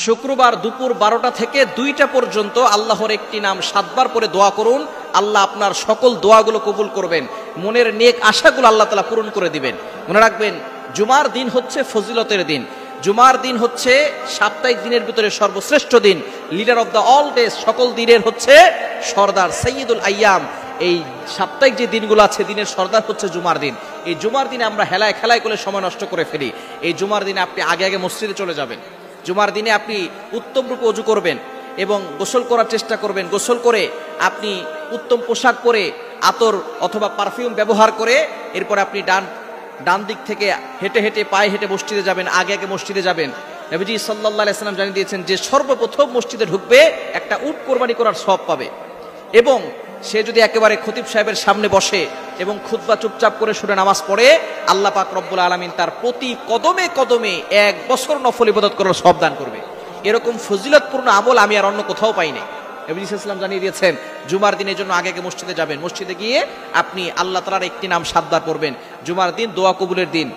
শুক্রবার দুপুর 12টা থেকে 2টা পর্যন্ত আল্লাহর একটি নাম 7 বার পরে দোয়া করুন। আল্লাহ আপনার সকল দোয়াগুলো কবুল করবেন, মনের নেক আশাগুলো আল্লাহ তাআলা পূরণ করে দিবেন। মনে রাখবেন, জুমার দিন হচ্ছে ফজিলতের দিন। জুমার দিন হচ্ছে সাপ্তাহিক দিনের ভিতরে সর্বশ্রেষ্ঠ দিন, leader of the all days, সকল দিনের হচ্ছে সর্দার, সৈয়দুল আইয়াম। এই সাপ্তাহিক যে দিনগুলো আছে, দিনের সর্দার হচ্ছে জুমার দিন। এই জুমার দিনে আমরা হেলায় খেলায় করে সময় নষ্ট করে ফেলি। এই জুমার দিনে আপনি আগে আগে মসজিদে চলে যাবেন। জুমার দিনে আপনি উত্তম রূপে ওযু করবেন এবং গোসল করার চেষ্টা করবেন। গোসল করে আপনি উত্তম পোশাক পরে, আতর অথবা পারফিউম ব্যবহার করে, এরপর আপনি ডান দিক থেকে হেঁটে হেঁটে পায়ে হেঁটে মসজিদে যাবেন, আগে আগে মসজিদে যাবেন। নবীজি সাল্লাল্লাহু আলাইহি ওয়াসাল্লাম জানিয়ে দিয়েছেন যে সর্বপ্রথম মসজিদে ঢুকবে একটা উট কোরবানি করার সওয়াব পাবে। এবং সে যদি একেবারে খতিব সাহেবের সামনে বসে এবং খুতবা চুপচাপ করে শুনে নামাজ পড়ে, আল্লাহ পাক রব্বুল আলামিন তার প্রতি কদমে কদমে 1 বছর নফল ইবাদত করার সওয়াব দান করবে। এরকম ফজিলতপূর্ণ আমল আমি আর অন্য কোথাও পাই নাই। নবী সাল্লাল্লাহু আলাইহি ওয়াসাল্লাম জানিয়ে দিয়েছেন জুমার দিনের জন্য আগে আগে মসজিদে যাবেন। মসজিদে গিয়ে আপনি আল্লাহ তাআলার একটি নাম 7 বার পড়বেন। জুমার দিন দোয়া কবুলের দিন।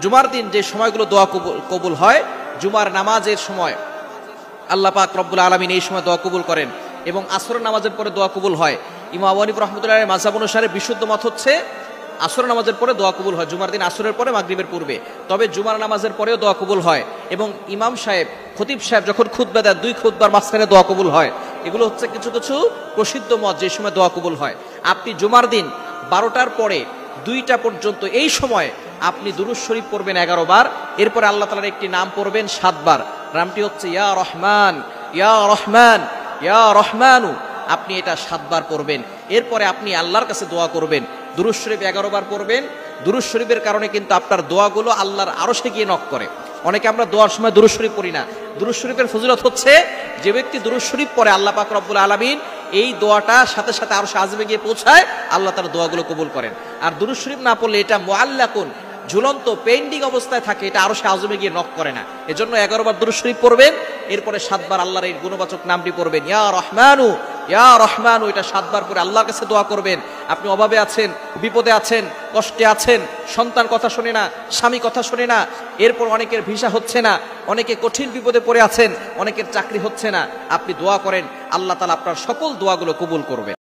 জুমার দিন যে সময়গুলো দোয়া কবুল হয়, জুমার নামাজের সময় আল্লাহ পাক রব্বুল আলামিন এই সময় দোয়া কবুল করেন এবং আসরের নামাজের পরে দোয়া কবুল হয়। ইমাম আবু হানিফা রাহমাতুল্লাহির মাযহাব অনুসারে বিশুদ্ধ মত হচ্ছে আসরের নামাজের পরে দোয়া কবুল হয়, জুমার দিন আসরের পরে মাগরিবের পূর্বে। তবে জুমার নামাজের পরেও দোয়া কবুল হয় এবং ইমাম সাহেব, খতিব সাহেব যখন খুতবা দেন 2 খুতবার মাঝখানে দোয়া কবুল হয়। এগুলো হচ্ছে কিছু কিছু প্রসিদ্ধ মত যে সময় দোয়া কবুল হয়। আপনি জুমার দিন 12টার পরে 2টা পর্যন্ত এই সময় আপনি দুরূদ শরীফ পড়বেন 11 বার। এরপরে আল্লাহ তাআলার একটি নাম পড়বেন 7 বার। নামটি হচ্ছে ইয়া রহমান, ইয়া রহমান, ইয়া রহমানু। আপনি এটা 7 বার পড়বেন। এরপরে আপনি আল্লাহর কাছে দোয়া করবেন। দুরূদ শরীফ 11 বার পড়বেন। দুরূদ শরীফের কারণে কিন্তু আপনার দোয়াগুলো আল্লাহর আরশে গিয়ে নক করে। অনেকে আমরা দোয়ার সময় দুরূদ শরীফ পড়ি না। দুরূদ শরীফের ফজিলত হচ্ছে যে ব্যক্তি দুরূদ শরীফ পড়ে, আল্লাহ পাক রব্বুল আলামিন এই দোয়াটা সাথে সাথে আরশে আযমে গিয়ে পৌঁছায়, আল্লাহ তার দোয়াগুলো কবুল করেন। আর দুরূদ শরীফ না পড়লে এটা মুআল্লাকুন, ঝুলন্ত পেন্ডিং অবস্থায় থাকে, এটা আরশে আযমে গিয়ে নক করে না। এজন্য 11 বার দুরূদ শরীফ পড়বেন। এরপরে 7 বার আল্লাহর এই গুণবাচক নামটি পড়বেন, ইয়া রহমানু, ইয়া রহমানু। এটা 7 বার করে আল্লাহর কাছে দোয়া করবেন। আপনি অভাবে আছেন, বিপদে আছেন, কষ্টে আছেন, সন্তান কথা শোনে না, স্বামী কথা শোনে না, এরপর অনেকের ভিসা হচ্ছে না, অনেকে কঠিন বিপদে পড়ে আছেন, অনেকের চাকরি হচ্ছে না। আপনি দোয়া করেন, আল্লাহ তাআলা আপনার সকল দোয়াগুলো কবুল করবেন।